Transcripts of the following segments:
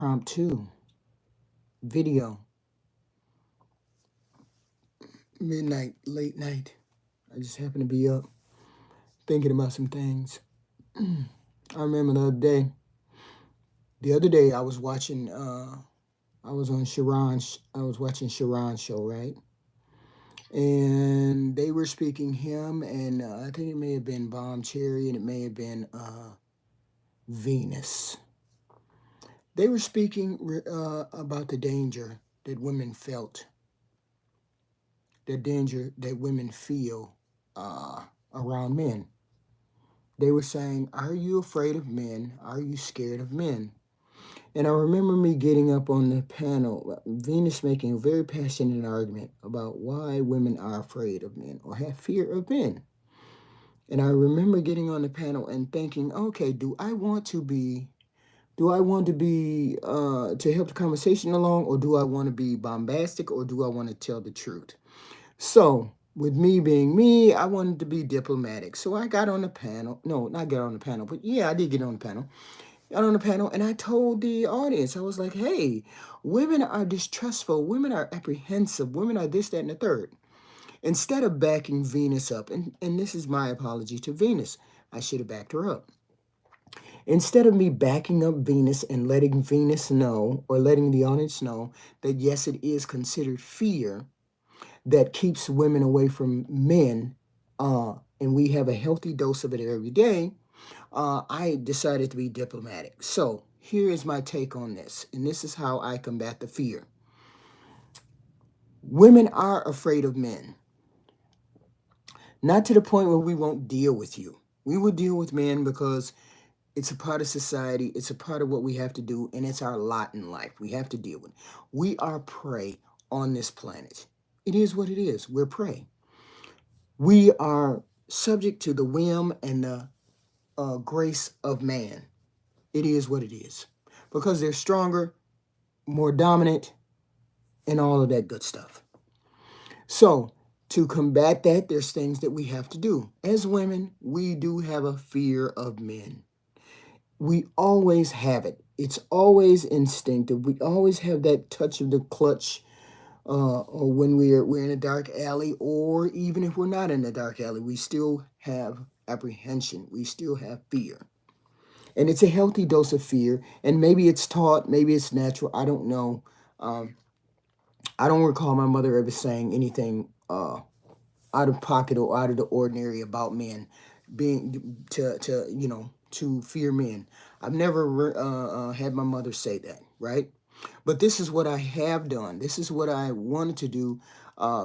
Prompt 2, video, midnight, late night. I just happened to be up thinking about some things. I remember the other day I was watching, I was on I was watching Sharon's show, right? And they were speaking him, and I think it may have been Bomb Cherry and it may have been Venus. They were speaking about the danger that women felt, the danger that women feel around men. They were saying, "Are you afraid of men? Are you scared of men?" And I remember me getting up on the panel, Venus making a very passionate argument about why women are afraid of men or have fear of men. And I remember getting on the panel and thinking, okay, do I want to be to help the conversation along, or do I want to be bombastic, or do I want to tell the truth? So, with me being me, I wanted to be diplomatic. So I got on the panel. No, not get on the panel, but yeah, I did get on the panel. Got on the panel and I told the audience, I was like, hey, women are distrustful, women are apprehensive, women are this, that, and the third. Instead of backing Venus up, and this is my apology to Venus, I should have backed her up. Instead of me backing up Venus and letting Venus know, or letting the audience know, that yes, it is considered fear that keeps women away from men, and we have a healthy dose of it every day, I decided to be diplomatic. So here is my take on this, and this is how I combat the fear. Women are afraid of men, not to the point where we won't deal with you. We will deal with men because it's a part of society, it's a part of what we have to do, and it's our lot in life. We have to deal with. We are prey on this planet. It is what it is. We're prey. We are subject to the whim and the grace of man. It is what it is. Because they're stronger, more dominant, and all of that good stuff. So, to combat that, there's things that we have to do. As women, we do have a fear of men. We always have it. It's always instinctive. We always have that touch of the clutch, or when we're in a dark alley, or even if we're not in a dark alley, we still have apprehension. We still have fear. And it's a healthy dose of fear. And maybe it's taught, maybe it's natural. I don't know. Um, I don't recall my mother ever saying anything out of pocket or out of the ordinary about men being to fear men. I've never had my mother say that, right? But this is what I have done. This is what I wanted to do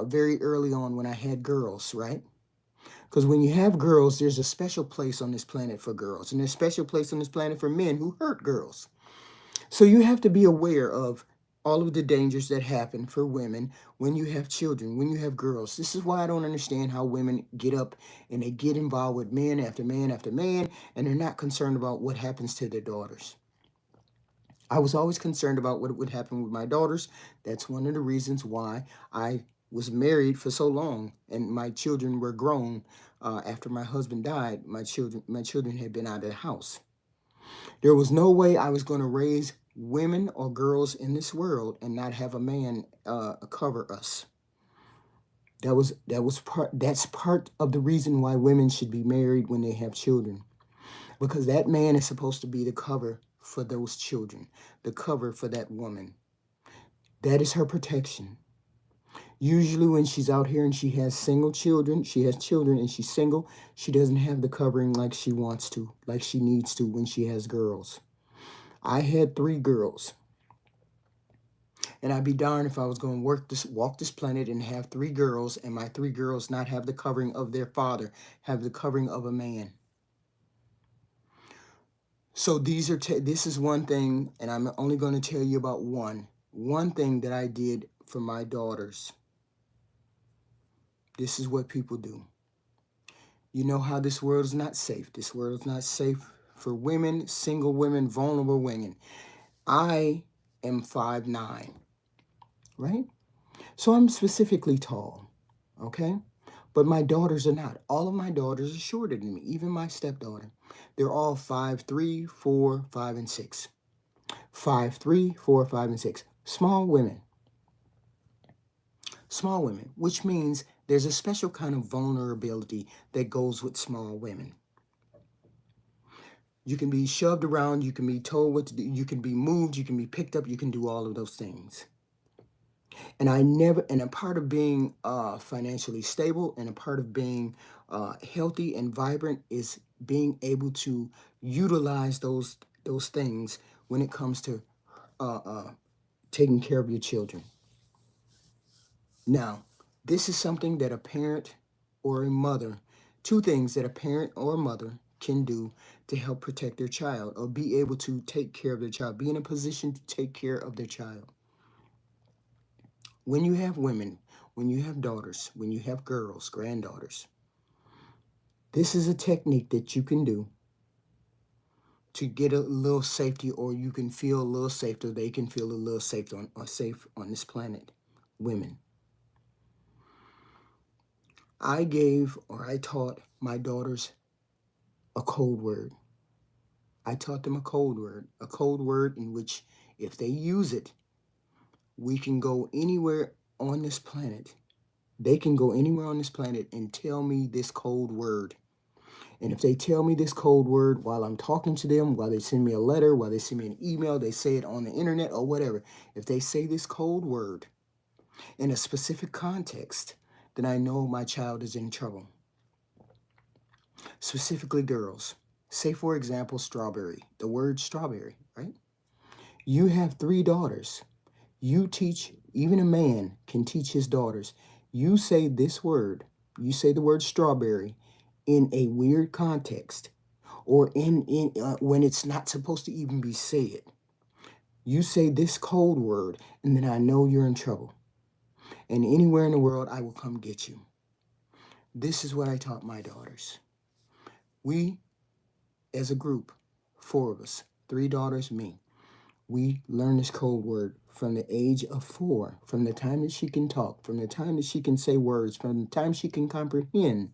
very early on when I had girls, right? Because when you have girls, there's a special place on this planet for girls, and there's a special place on this planet for men who hurt girls. So you have to be aware of all of the dangers that happen for women when you have children, when you have girls. This is why I don't understand how women get up and they get involved with man after man after man, and they're not concerned about what happens to their daughters. I was always concerned about what would happen with my daughters. That's one of the reasons why I was married for so long, and my children were grown. After my husband died, my children had been out of the house. There was no way I was going to raise women or girls in this world and not have a man cover us. That's part of the reason why women should be married when they have children, because that man is supposed to be the cover for those children, the cover for that woman. That is her protection. Usually when she's out here and she has children and she's single, she doesn't have the covering like she wants to, like she needs to when she has girls. I had 3 girls, and I'd be darned if I was going to walk this planet and have 3 girls, and my 3 girls not have the covering of their father, have the covering of a man. So this is one thing, and I'm only going to tell you about one thing that I did for my daughters. This is what people do. You know how this world is not safe. This world is not safe for women, single women, vulnerable women. I am 5'9", right? So I'm specifically tall, okay? But my daughters are not. All of my daughters are shorter than me, even my stepdaughter. They're all 5'3", 4, 5, and 6. 5, 3, 4, 5, and 6. Small women. Small women, which means there's a special kind of vulnerability that goes with small women. You can be shoved around, you can be told what to do, you can be moved, you can be picked up, you can do all of those things. And a part of being financially stable and a part of being healthy and vibrant is being able to utilize those things when it comes to uh, uh, taking care of your children. Now, this is something that a parent or a mother, two things that a parent or a mother can do to help protect their child or be able to take care of their child, be in a position to take care of their child. When you have women, when you have daughters, when you have girls, granddaughters, this is a technique that you can do to get a little safety, or you can feel a little safe, or they can feel a little safe on this planet. Women. I taught my daughters a code word. I taught them a code word in which if they use it, we can go anywhere on this planet. They can go anywhere on this planet and tell me this code word. And if they tell me this code word while I'm talking to them, while they send me a letter, while they send me an email, they say it on the internet or whatever, if they say this code word in a specific context, then I know my child is in trouble. Specifically girls. Say, for example, strawberry, the word strawberry, right? You have 3 daughters. You teach, even a man can teach his daughters. You say this word, you say the word strawberry in a weird context or when it's not supposed to even be said. You say this code word, and then I know you're in trouble. And anywhere in the world, I will come get you. This is what I taught my daughters. We, as a group, 4 of us, 3 daughters, me, we learn this code word from the age of 4, from the time that she can talk, from the time that she can say words, from the time she can comprehend.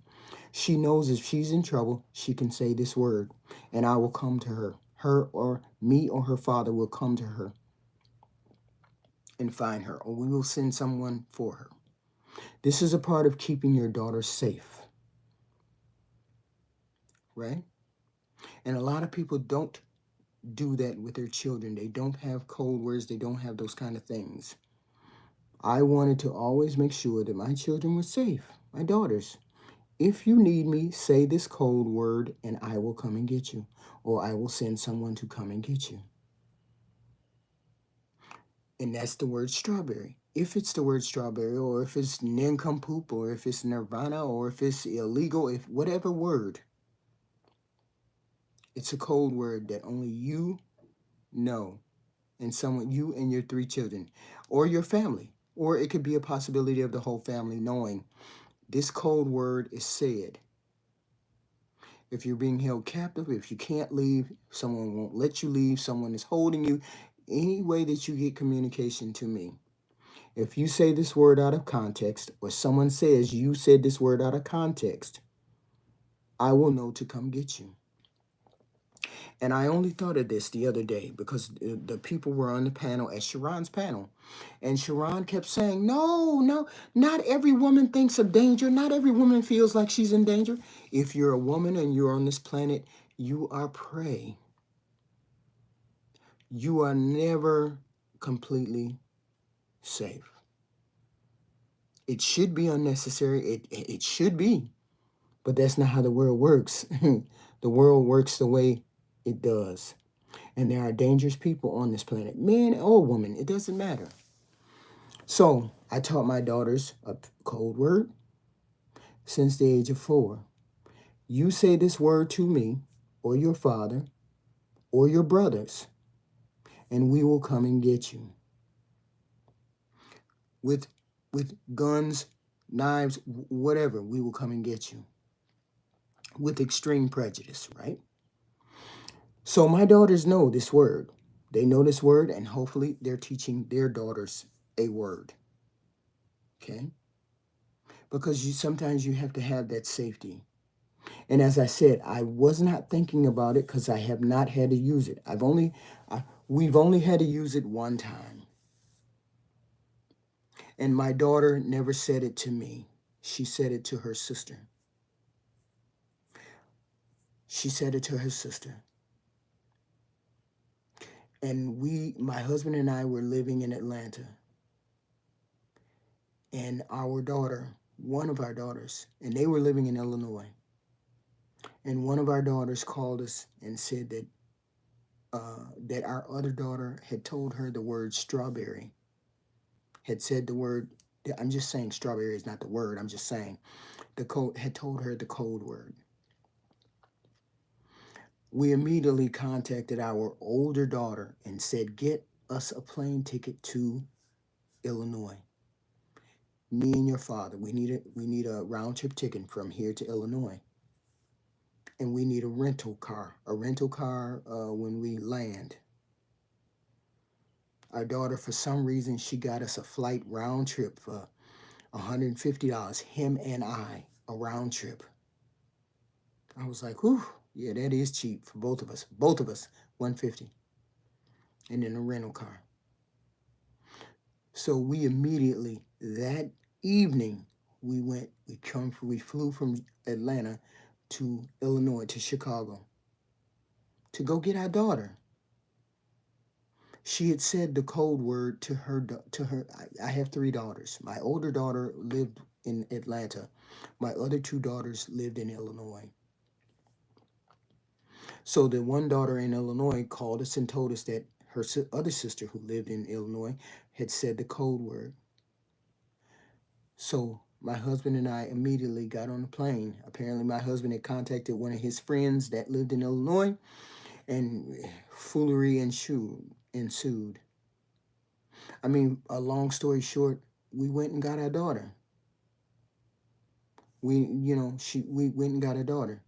She knows if she's in trouble, she can say this word, and I will come to her. Her or me or her father will come to her and find her, or we will send someone for her. This is a part of keeping your daughter safe, right? And a lot of people don't do that with their children. They don't have code words. They don't have those kind of things. I wanted to always make sure that my children were safe, my daughters. If you need me, say this code word and I will come and get you, or I will send someone to come and get you. And that's the word strawberry. If it's the word strawberry, or if it's nincompoop, or if it's nirvana, or if it's illegal, if whatever word, it's a code word that only you know, and someone, you and your 3 children, or your family, or it could be a possibility of the whole family knowing this code word is said. If you're being held captive, if you can't leave, someone won't let you leave, someone is holding you, any way that you get communication to me. If you say this word out of context, or someone says you said this word out of context, I will know to come get you. And I only thought of this the other day because the people were on the panel at Sharon's panel. And Sharon kept saying, no, no, not every woman thinks of danger. Not every woman feels like she's in danger. If you're a woman and you're on this planet, you are prey. You are never completely safe. It should be unnecessary. It should be. But that's not how the world works. The world works the way it does. And there are dangerous people on this planet, men or women, it doesn't matter. So I taught my daughters a code word since the age of 4. You say this word to me, or your father, or your brothers, and we will come and get you. With guns, knives, whatever, we will come and get you. With extreme prejudice, right? So my daughters know this word. They know this word, and hopefully they're teaching their daughters a word. Okay? Because sometimes you have to have that safety. And as I said, I was not thinking about it because I have not had to use it. We've only had to use it one time. And my daughter never said it to me. She said it to her sister. She said it to her sister. And my husband and I were living in Atlanta. And our daughter, one of our daughters, and they were living in Illinois. And one of our daughters called us and said that our other daughter had told her the word strawberry, had said the word. I'm just saying strawberry is not the word. I'm just saying the code had told her the code word. We immediately contacted our older daughter and said, "Get us a plane ticket to Illinois. Me and your father. We need a round trip ticket from here to Illinois, and we need a rental car. A rental car when we land." Our daughter, for some reason, she got us a flight round trip for $150. Him and I, a round trip. I was like, whew, yeah, that is cheap for both of us. Both of us, 150, and then a rental car. So we immediately that evening we flew from Atlanta to Illinois to Chicago to go get our daughter. She had said the code word to her. I have three daughters. My older daughter lived in Atlanta. My other two daughters lived in Illinois. So the one daughter in Illinois called us and told us that her other sister who lived in Illinois had said the code word. So my husband and I immediately got on the plane. Apparently, my husband had contacted one of his friends that lived in Illinois, and foolery ensued. I mean, a long story short, we went and got our daughter. We went and got our daughter.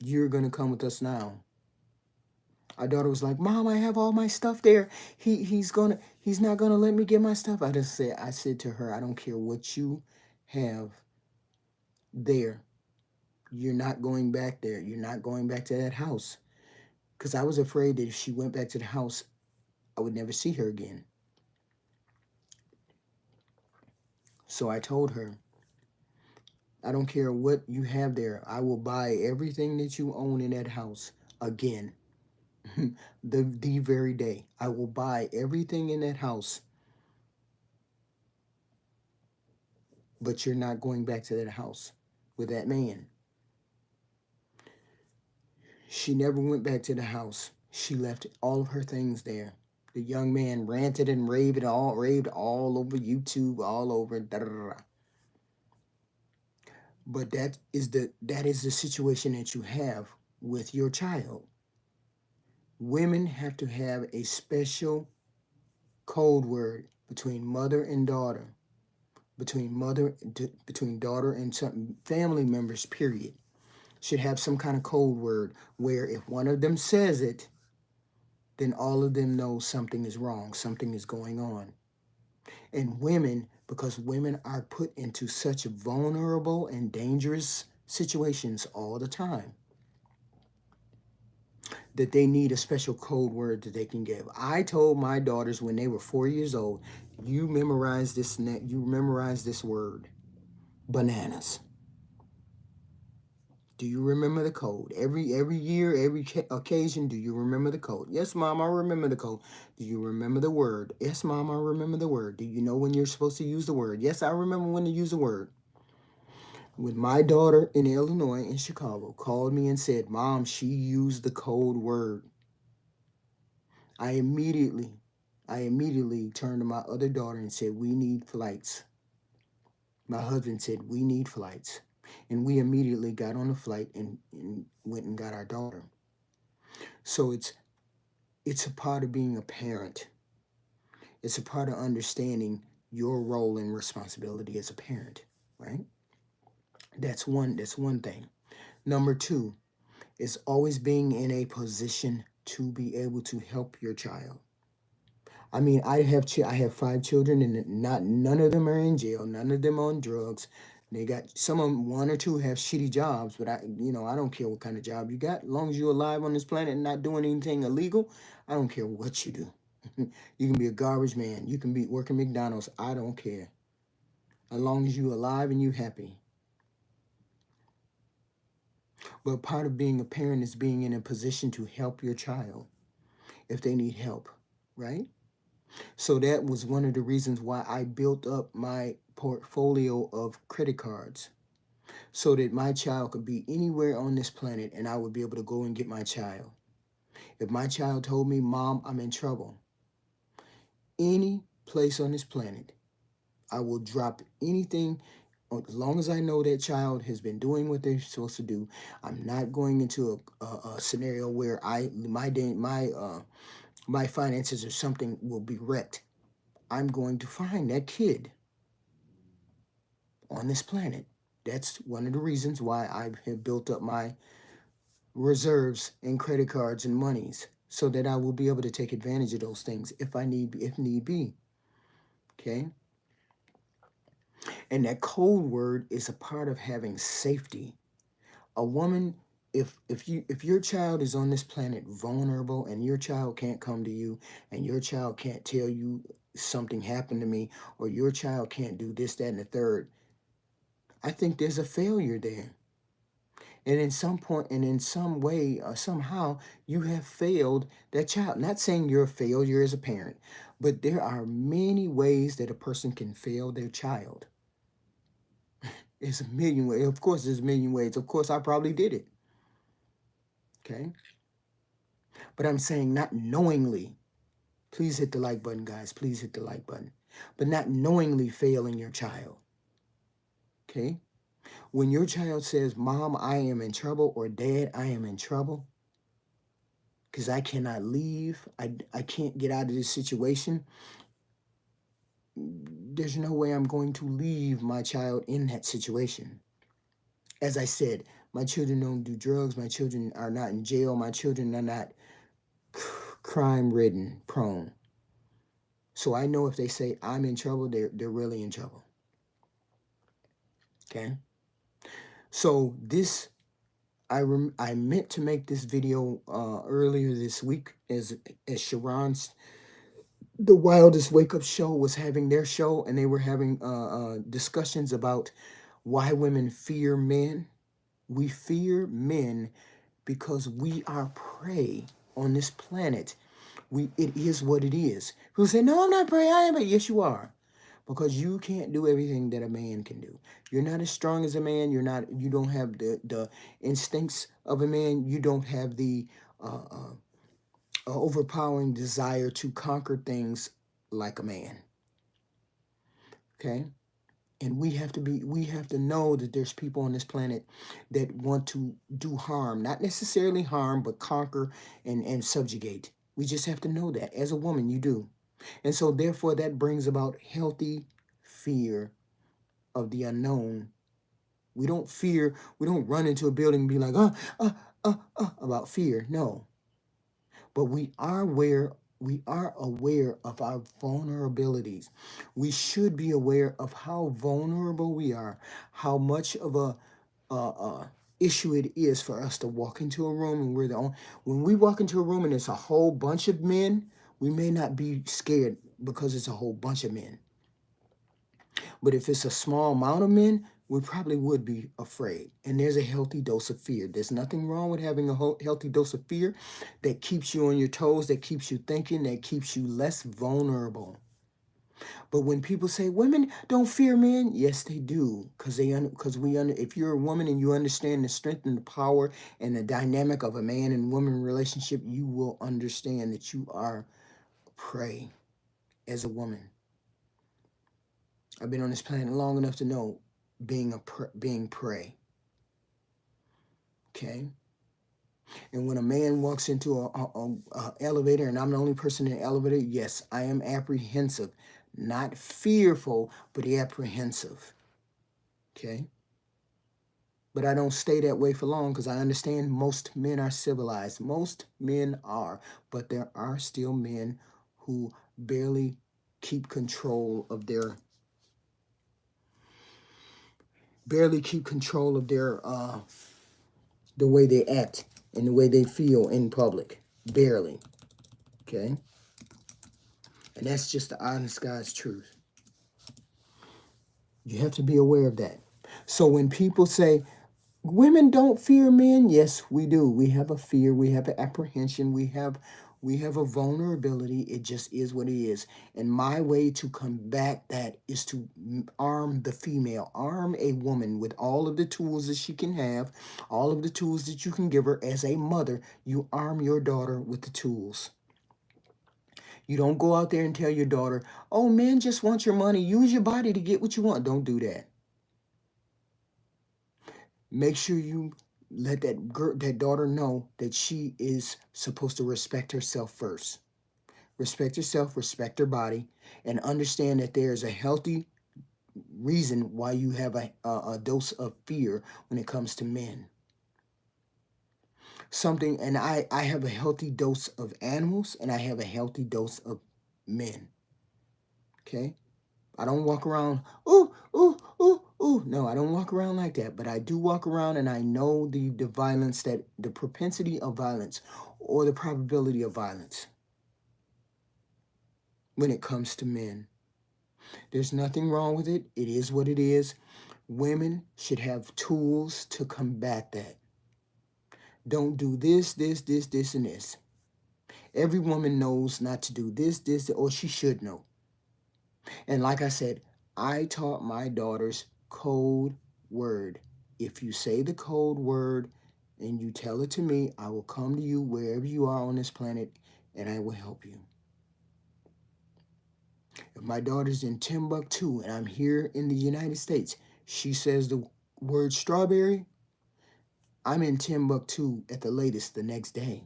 You're gonna come with us now. Our daughter was like, "Mom, I have all my stuff there. He's not gonna let me get my stuff." I said to her, "I don't care what you have there. You're not going back there. You're not going back to that house." Because I was afraid that if she went back to the house, I would never see her again. So I told her, "I don't care what you have there. I will buy everything that you own in that house again." the very day. I will buy everything in that house, but you're not going back to that house with that man. She never went back to the house. She left all of her things there. The young man ranted and raved all over YouTube, all over. Da, da, da, da. But that is the situation that you have with your child. Women have to have a special code word between mother and daughter, between daughter and some family members. Period. Should have some kind of code word where if one of them says it, then all of them know something is wrong, something is going on. And women, because women are put into such vulnerable and dangerous situations all the time, that they need a special code word that they can give. I told my daughters when they were 4 years old, you memorize this word, bananas. Do you remember the code? Every year, every occasion, do you remember the code? Yes, Mom, I remember the code. Do you remember the word? Yes, Mom, I remember the word. Do you know when you're supposed to use the word? Yes, I remember when to use the word. When my daughter in Illinois, in Chicago, called me and said, "Mom, she used the code word," I immediately, I immediately turned to my other daughter and said, "We need flights." My husband said, "We need flights." And we immediately got on a flight and went and got our daughter. So it's a part of being a parent. It's a part of understanding your role and responsibility as a parent, right? That's one thing. Number two is always being in a position to be able to help your child. I mean, I have five children, and none of them are in jail. None of them on drugs. They got some of them, one or two have shitty jobs, but I don't care what kind of job you got. As long as you're alive on this planet and not doing anything illegal, I don't care what you do. You can be a garbage man. You can be working McDonald's. I don't care. As long as you're alive and you're happy. But part of being a parent is being in a position to help your child if they need help, right? So that was one of the reasons why I built up my portfolio of credit cards so that my child could be anywhere on this planet and I would be able to go and get my child. If my child told me, Mom, I'm in trouble, any place on this planet, I will drop anything as long as I know that child has been doing what they're supposed to do. I'm not going into a scenario where my finances or something will be wrecked. I'm going to find that kid on this planet. That's one of the reasons why I have built up my reserves and credit cards and monies so that I will be able to take advantage of those things if need be. Okay? And that code word is a part of having safety. A woman, if your child is on this planet vulnerable and your child can't come to you and your child can't tell you something happened to me or your child can't do this, that, and the third, I think there's a failure there. And in some point and in some way or somehow you have failed that child. Not saying you're a failure as a parent, but there are many ways that a person can fail their child. There's a million ways. Of course, there's a million ways. Of course, I probably did it. Okay. But I'm saying not knowingly. Please hit the like button, guys. Please hit the like button. But not knowingly failing your child. Okay. When your child says, Mom, I am in trouble, or Dad, I am in trouble, because I cannot leave, I can't get out of this situation, there's no way I'm going to leave my child in that situation. As I said, my children don't do drugs. My children are not in jail. My children are not crime-ridden, prone. So I know if they say I'm in trouble, they're really in trouble. Okay? So this, I meant to make this video earlier this week as Sharon's The Wildest Wake Up Show was having their show, and they were having discussions about why women fear men. We fear men because we are prey on this planet. It is what it is. People say, no, I'm not prey, I am. Yes, you are. Because you can't do everything that a man can do. You're not as strong as a man. You don't have the instincts of a man. You don't have the overpowering desire to conquer things like a man. Okay? And we have to know that there's people on this planet that want to do harm, not necessarily harm, but conquer and subjugate. We just have to know that. As a woman, you do. And so therefore that brings about healthy fear of the unknown. We don't run into a building and be like, about fear. No. But we are aware of our vulnerabilities. We should be aware of how vulnerable we are, how much of a issue it is for us to walk into a room and we're the only. When we walk into a room and it's a whole bunch of men, we may not be scared because it's a whole bunch of men. But if it's a small amount of men, we probably would be afraid. And there's a healthy dose of fear. There's nothing wrong with having a healthy dose of fear that keeps you on your toes, that keeps you thinking, that keeps you less vulnerable. But when people say women don't fear men, yes, they do, because if you're a woman and you understand the strength and the power and the dynamic of a man and woman relationship, you will understand that you are prey as a woman. I've been on this planet long enough to know being prey. Okay. And when a man walks into a elevator and I'm the only person in the elevator, yes, I am apprehensive, not fearful, but apprehensive. Okay. But I don't stay that way for long because I understand most men are civilized. Most men are, but there are still men who barely keep control of their the way they act and the way they feel in public. Barely. Okay? And that's just the honest God's truth. You have to be aware of that. So when people say, women don't fear men, yes, we do. We have a fear, we have an apprehension, we have a vulnerability. It just is what it is. And my way to combat that is to arm the female, arm a woman with all of the tools that she can have, all of the tools that you can give her as a mother. You arm your daughter with the tools. You don't go out there and tell your daughter, oh, men just want your money. Use your body to get what you want. Don't do that. Make sure you let that daughter know that she is supposed to respect herself first. Respect herself, respect her body, and understand that there's a healthy reason why you have a dose of fear when it comes to men. And I have a healthy dose of animals, and I have a healthy dose of men. Okay? I don't walk around, ooh, ooh, ooh, ooh. No, I don't walk around like that. But I do walk around and I know the violence, the propensity of violence or the probability of violence when it comes to men. There's nothing wrong with it. It is what it is. Women should have tools to combat that. Don't do this, this, this, this, and this. Every woman knows not to do this, this, or she should know. And like I said, I taught my daughters code word. If you say the code word and you tell it to me, I will come to you wherever you are on this planet and I will help you. If my daughter's in Timbuktu and I'm here in the United States, she says the word strawberry, I'm in Timbuktu at the latest the next day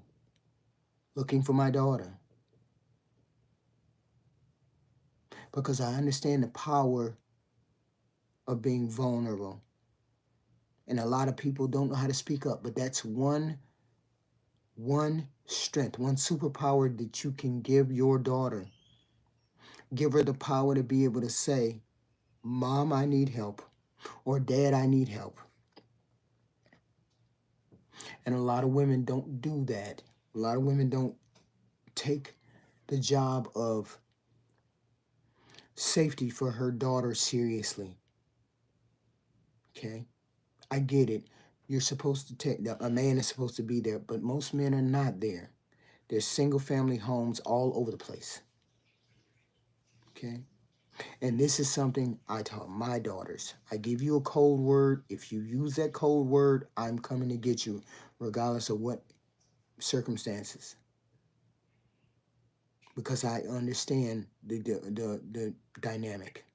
looking for my daughter because I understand the power of being vulnerable. And a lot of people don't know how to speak up, but that's one strength, one superpower that you can give your daughter. Give her the power to be able to say, Mom, I need help, or Dad, I need help. And a lot of women don't do that. A lot of women don't take the job of safety for her daughter seriously. Okay? I get it. You're supposed to a man is supposed to be there, but most men are not there. There's single family homes all over the place. Okay? And this is something I taught my daughters. I give you a code word. If you use that code word, I'm coming to get you, regardless of what circumstances. Because I understand the dynamic.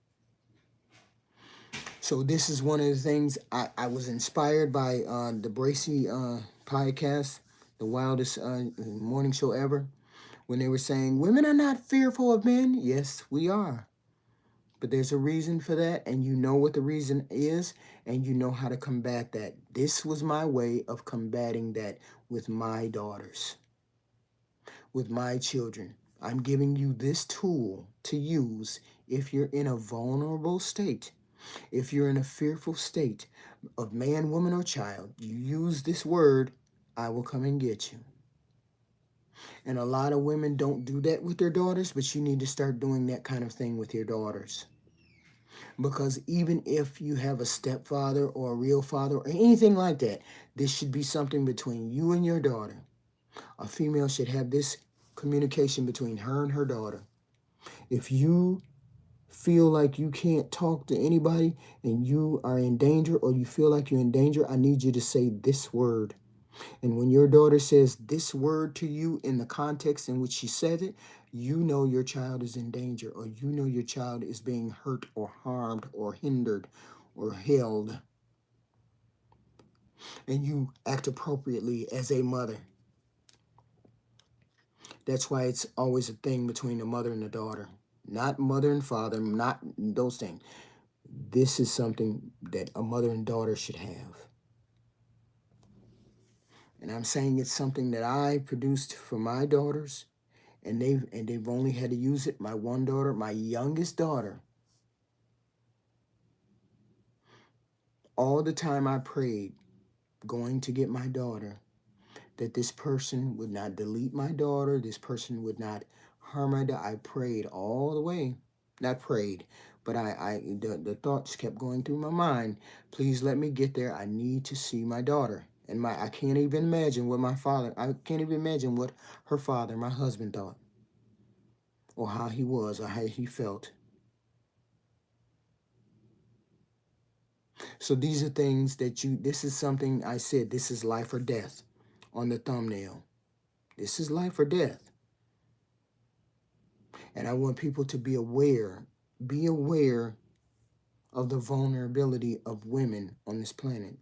So this is one of the things I was inspired by the Bracy podcast, the wildest morning show ever, when they were saying women are not fearful of men. Yes, we are. But there's a reason for that, and you know what the reason is, and you know how to combat that. This was my way of combating that with my daughters, with my children. I'm giving you this tool to use if you're in a vulnerable state, if you're in a fearful state of man, woman, or child. You use this word, I will come and get you. And a lot of women don't do that with their daughters, but you need to start doing that kind of thing with your daughters. Because even if you have a stepfather or a real father or anything like that, this should be something between you and your daughter. A female should have this communication between her and her daughter. If you feel like you can't talk to anybody and you are in danger, or you feel like you're in danger, I need you to say this word. And when your daughter says this word to you in the context in which she said it, you know your child is in danger, or you know your child is being hurt or harmed or hindered or held. And you act appropriately as a mother. That's why it's always a thing between the mother and the daughter. Not mother and father, not those things. This is something that a mother and daughter should have. And I'm saying it's something that I produced for my daughters, and they've only had to use it. My one daughter, my youngest daughter, all the time I prayed going to get my daughter that this person would not delete my daughter, this person would not harm my daughter. I prayed all the way. Not prayed, but the thoughts kept going through my mind. Please let me get there. I need to see my daughter. And I can't even imagine what I can't even imagine what her father, my husband, thought, or how he was, or how he felt. So these are things that this is something I said, this is life or death on the thumbnail. This is life or death. And I want people to be aware of the vulnerability of women on this planet.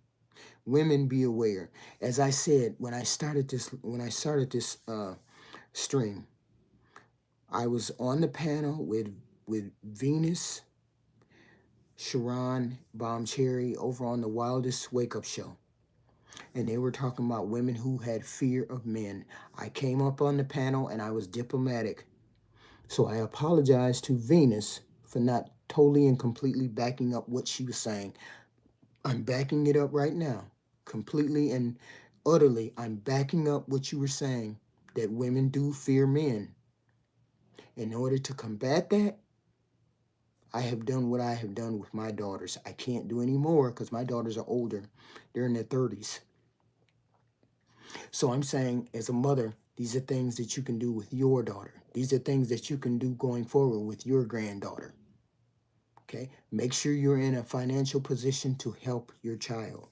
Women, be aware. As I said, when I started this stream, I was on the panel with Venus, Sharon Bombcherry over on the Wildest Wake Up Show. And they were talking about women who had fear of men. I came up on the panel and I was diplomatic. So I apologized to Venus for not totally and completely backing up what she was saying. I'm backing it up right now. Completely and utterly, I'm backing up what you were saying, that women do fear men. In order to combat that, I have done what I have done with my daughters. I can't do any more because my daughters are older. They're in their 30s. So I'm saying, as a mother, these are things that you can do with your daughter. These are things that you can do going forward with your granddaughter. Okay? Make sure you're in a financial position to help your child.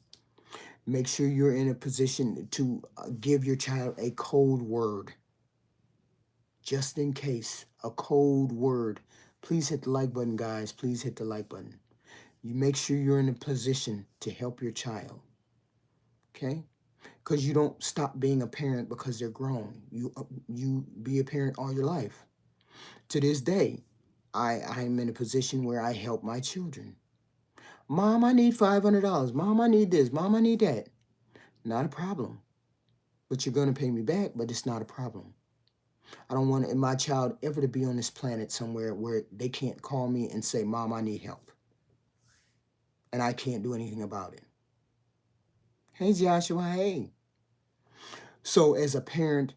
Make sure you're in a position to give your child a code word. Just in case, a code word. Please hit the like button, guys. Please hit the like button. You make sure you're in a position to help your child. Okay? Because you don't stop being a parent because they're grown. You be a parent all your life. To this day, I'm in a position where I help my children. Mom, I need $500. Mom, I need this. Mom, I need that. Not a problem. But you're going to pay me back, but it's not a problem. I don't want my child ever to be on this planet somewhere where they can't call me and say, Mom, I need help. And I can't do anything about it. Hey, Joshua, hey. So as a parent,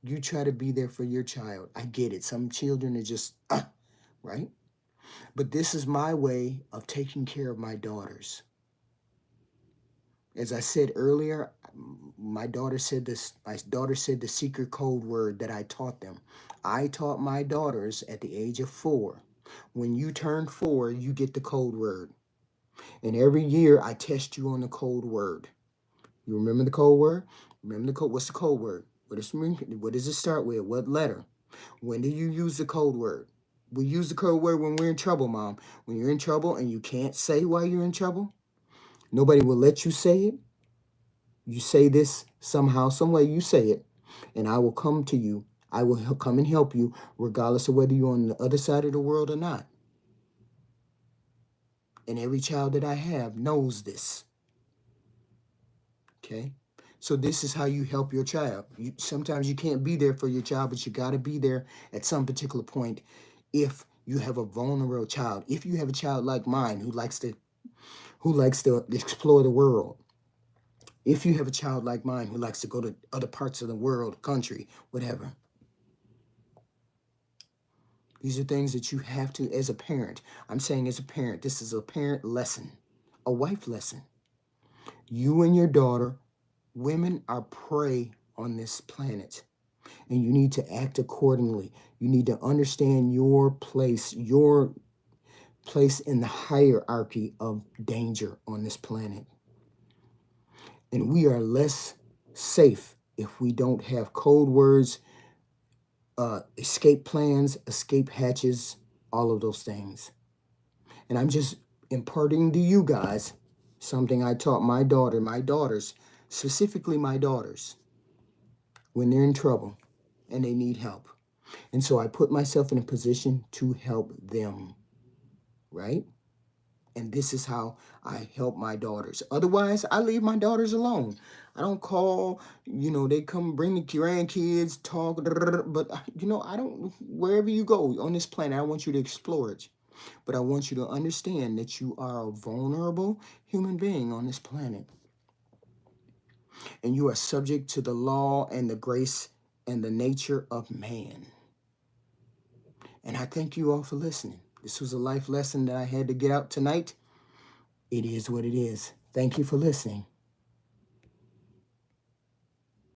you try to be there for your child. I get it. Some children are just, right? But this is my way of taking care of my daughters. As I said earlier, my daughter said the secret code word that I taught them. I taught my daughters at the age of 4. When you turn 4, you get the code word. And every year I test you on the code word. You remember the code word? Remember the code? What's the code word? What does it start with? What letter? When do you use the code word? We use the code word when we're in trouble, Mom. When you're in trouble and you can't say why you're in trouble, nobody will let you say it. You say this somehow, some way you say it, and I will come to you. I will come and help you, regardless of whether you're on the other side of the world or not. And every child that I have knows this. Okay? So this is how you help your child. Sometimes you can't be there for your child, but you got to be there at some particular point if you have a vulnerable child. If you have a child like mine who likes to explore the world. If you have a child like mine who likes to go to other parts of the world, country, whatever. These are things that you have to, as a parent. I'm saying as a parent, this is a parent lesson, a wife lesson. You and your daughter, women are prey on this planet. And you need to act accordingly. You need to understand your place in the hierarchy of danger on this planet. And we are less safe if we don't have code words, escape plans, escape hatches, all of those things. And I'm just imparting to you guys something I taught my daughters, specifically my daughters, when they're in trouble and they need help. And so I put myself in a position to help them, right? And this is how I help my daughters. Otherwise, I leave my daughters alone. I don't call, they come bring the grandkids, talk, but, I don't, wherever you go on this planet, I want you to explore it. But I want you to understand that you are a vulnerable human being on this planet. And you are subject to the law and the grace and the nature of man. And I thank you all for listening. This was a life lesson that I had to get out tonight. It is what it is. Thank you for listening.